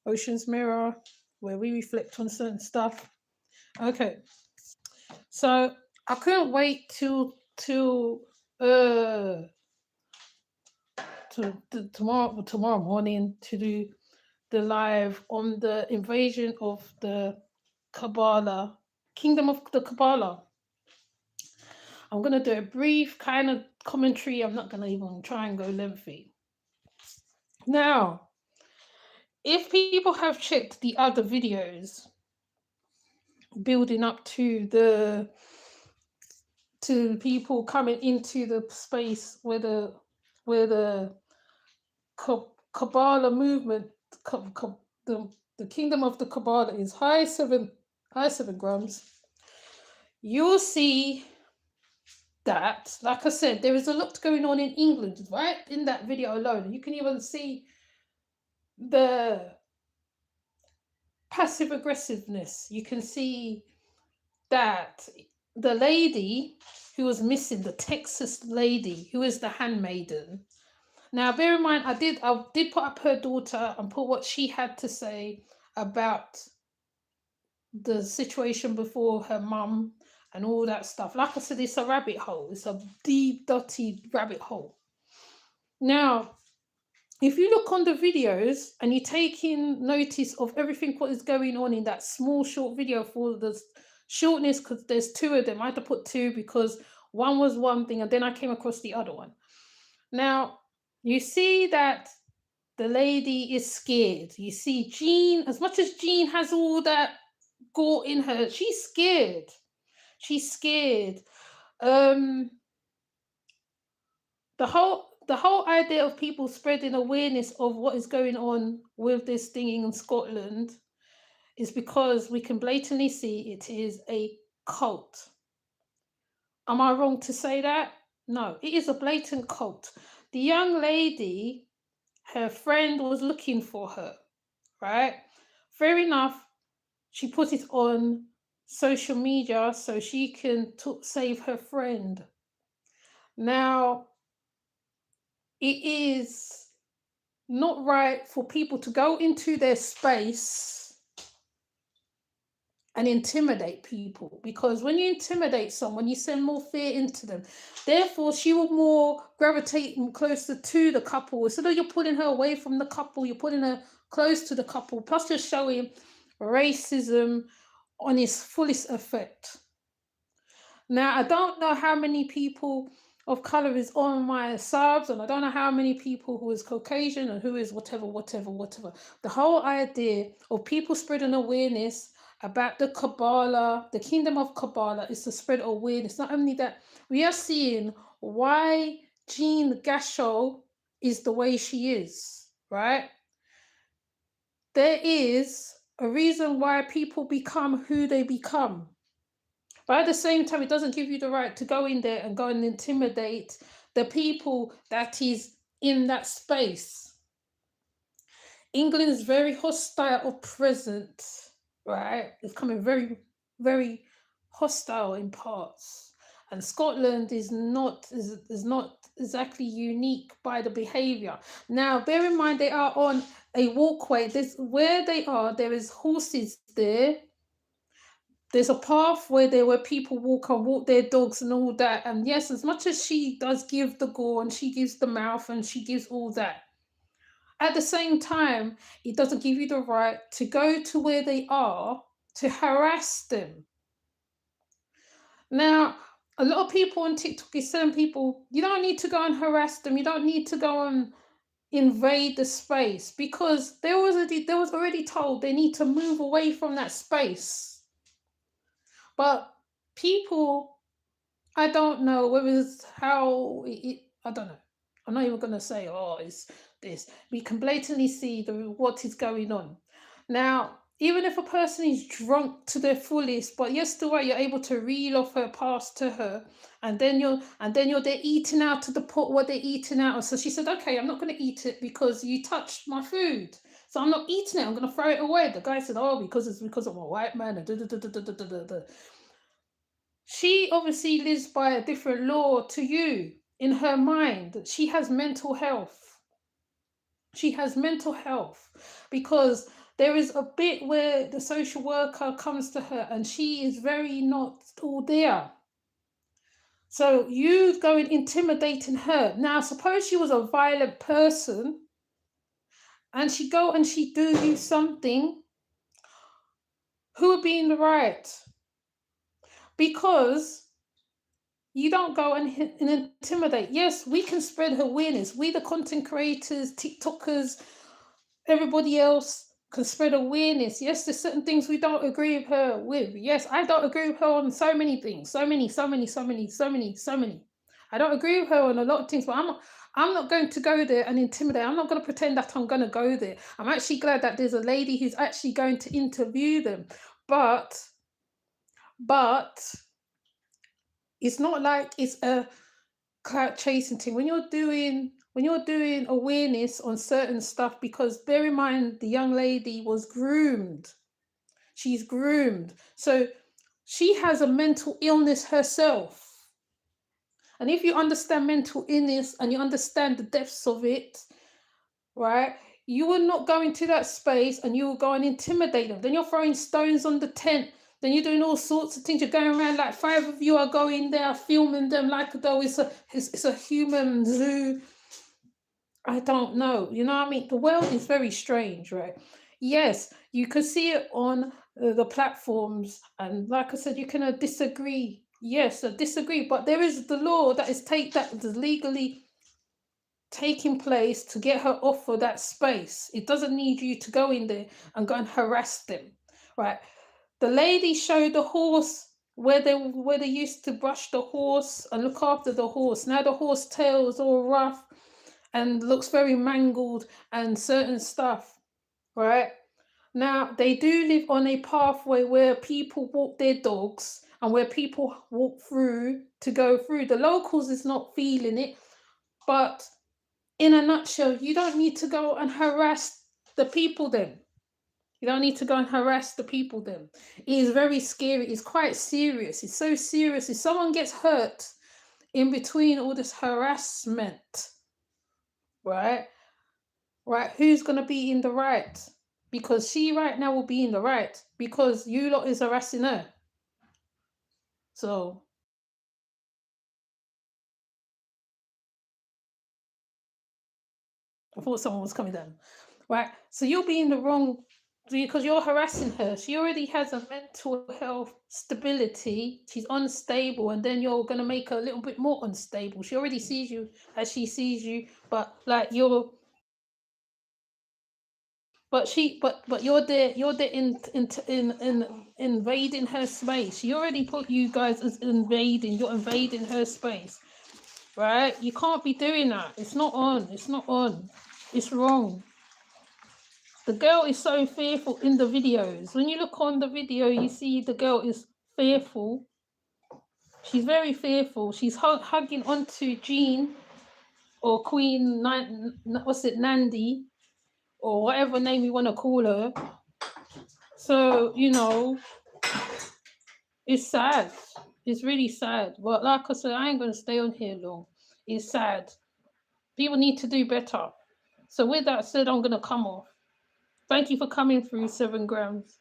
Ocean's Mirror, where we reflect on certain stuff. Okay, so I couldn't wait uh tomorrow morning to do the live on the invasion of the Kabbalah, Kingdom of the Kabbalah. I'm gonna do a brief kind of commentary. I'm not gonna even try and go lengthy. Now, if people have checked the other videos building up to people coming into the space where the Kabbalah movement, the the kingdom of the Kabbalah is high 7 grams. You'll see that, like I said, there is a lot going on in England, right? In that video alone, you can even see the passive aggressiveness. You can see that the lady who was missing, the Texas lady who is the handmaiden. Now, bear in mind, I did put up her daughter and put what she had to say about the situation before her mum and all that stuff. Like I said, it's a rabbit hole. It's a deep, dirty rabbit hole. Now, if you look on the videos and you take in notice of everything what is going on in that small short video for the shortness, because there's two of them. I had to put two because one was one thing and then I came across the other one. Now, you see that the lady is scared. You see Jean, as much as Jean has all that gore in her, she's scared. She's scared. The whole idea of people spreading awareness of what is going on with this thing in Scotland is because we can blatantly see it is a cult. Am I wrong to say that? No, it is a blatant cult. The young lady, her friend was looking for her, right? Fair enough, she put it on social media so she can save her friend. Now, it is not right for people to go into their space and intimidate people, because when you intimidate someone, you send more fear into them. Therefore, she will more gravitate closer to the couple. Instead of you're pulling her away from the couple, you're putting her close to the couple, plus you're showing racism on its fullest effect. Now, I don't know how many people of color is on my subs, and I don't know how many people who is Caucasian and who is whatever. The whole idea of people spreading awareness about the Kabbalah, the kingdom of Kabbalah, is to spread awareness. Not only that, we are seeing why Jean Gasho is the way she is, right? There is a reason why people become who they become. But at the same time, it doesn't give you the right to go in there and go and intimidate the people that is in that space. England is very hostile at present, right? It's coming very, very hostile in parts. And Scotland is not exactly unique by the behavior. Now, bear in mind they are on a walkway. Where they are, there is horses there. There's a path where people walk their dogs and all that. And yes, as much as she does give the gore and she gives the mouth and she gives all that, at the same time, it doesn't give you the right to go to where they are to harass them. Now, a lot of people on TikTok is telling people, you don't need to go and harass them. You don't need to go and invade the space, because they was already told they need to move away from that space. But people, I don't know whether it's how I don't know. I'm not even going to say, oh, it's this. We can blatantly see what is going on. Now, even if a person is drunk to their fullest, but yesterday you're able to reel off her past to her, and then you're there eating out of the pot what they're eating out of. So she said, okay, I'm not going to eat it because you touched my food. So I'm not eating it. I'm going to throw it away. The guy said, oh, because it's because I'm a white man. She obviously lives by a different law to you. In her mind, she has mental health. She has mental health because there is a bit where the social worker comes to her and she is very not all there. So you going intimidating her. Now, suppose she was a violent person and she go and she do you something, who would be in the right? Because you don't go and intimidate. Yes, we can spread awareness. We, the content creators, TikTokers, everybody else can spread awareness. Yes, there's certain things we don't agree with her with. Yes, I don't agree with her on so many things. So many. I don't agree with her on a lot of things, but I'm not going to go there and intimidate. I'm not going to pretend that I'm going to go there. I'm actually glad that there's a lady who's actually going to interview them. But it's not like it's a clout chasing thing. When you're doing awareness on certain stuff, because bear in mind the young lady was groomed. She's groomed. So she has a mental illness herself. And if you understand mental illness and you understand the depths of it, right, you will not go into that space and you will go and intimidate them. Then you're throwing stones on the tent. Then you're doing all sorts of things. You're going around like 5 of you are going there filming them like though it's a human zoo. I don't know. You know what I mean? The world is very strange, right? Yes, you could see it on the platforms, and like I said, you can disagree. Yes, disagree, but there is the law that is legally taking place to get her off of that space. It doesn't need you to go in there and go and harass them, right? The lady showed the horse where they used to brush the horse and look after the horse. Now the horse tail is all rough and looks very mangled and certain stuff, right? Now they do live on a pathway where people walk their dogs and where people walk through to go through. The locals is not feeling it, but in a nutshell, you don't need to go and harass the people then. You don't need to go and harass the people then. It is very scary. It's quite serious. It's so serious. If someone gets hurt in between all this harassment, right? Right, who's going to be in the right? Because she right now will be in the right because you lot is harassing her. So I thought someone was coming down. Right, so you'll be in the wrong because you're harassing her. She already has a mental health stability. She's unstable, and then you're going to make her a little bit more unstable. She already sees you as she sees you, but like you're but you're there in invading her space. She already put you guys as invading. You're invading her space, right? You can't be doing that. It's not on. It's wrong. The girl is so fearful in the videos. When you look on the video, you see the girl is fearful. She's very fearful. She's hugging onto Jean or Queen Nandi, or whatever name you want to call her. So, it's sad. It's really sad. But like I said, I ain't going to stay on here long. It's sad. People need to do better. So with that said, I'm going to come off. Thank you for coming through 7 grams.